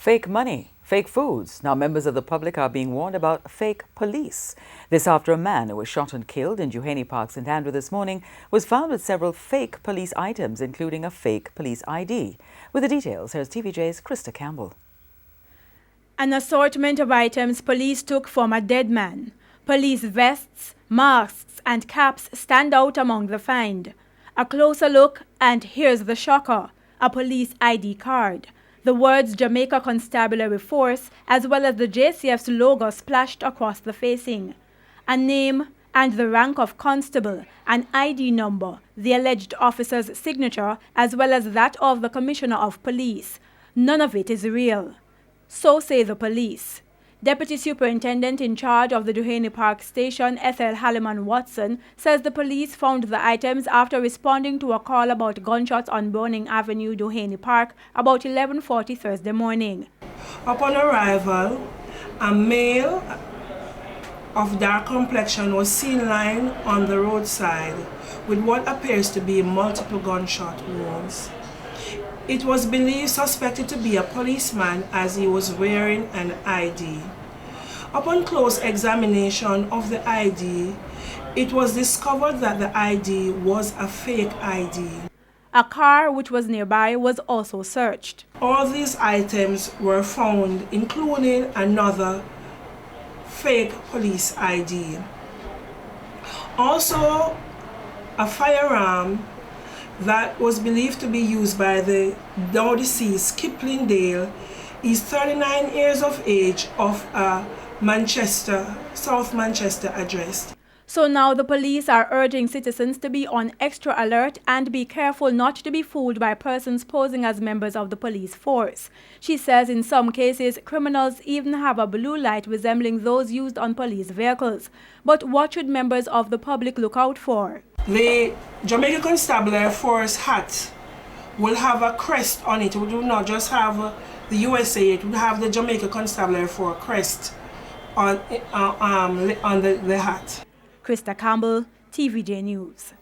Fake money, fake foods. Now members of the public are being warned about fake police. This after a man who was shot and killed in Duhaney Park, St Andrew this morning was found with several fake police items, including a fake police ID. With the details, here's TVJ's Krista Campbell. An assortment of items police took from a dead man. Police vests, masks and caps stand out among the find. A closer look and here's the shocker, a police ID card. The words Jamaica Constabulary Force as well as the JCF's logo splashed across the facing. A name and the rank of constable, an ID number, the alleged officer's signature as well as that of the Commissioner of Police. None of it is real. So say the police. Deputy Superintendent in charge of the Duhaney Park Station, Ethel Halliman-Watson, says the police found the items after responding to a call about gunshots on Browning Avenue, Duhaney Park, about 11:40 Thursday morning. Upon arrival, a male of dark complexion was seen lying on the roadside with what appears to be multiple gunshot wounds. It was believed suspected to be a policeman as he was wearing an ID. Upon close examination of the ID, it was discovered that the ID was a fake ID. A car which was nearby was also searched. All these items were found, including another fake police ID. Also, a firearm that was believed to be used by the now deceased Kipling Dale. Is 39 years of age, of a South Manchester address. So now the police are urging citizens to be on extra alert and be careful not to be fooled by persons posing as members of the police force. She says in some cases, criminals even have a blue light resembling those used on police vehicles. But what should members of the public look out for? The Jamaica Constabulary Force hat will have a crest on it. It will not just have the USA, it would have the Jamaica Constabulary Force crest on the hat. Krista Campbell, TVJ News.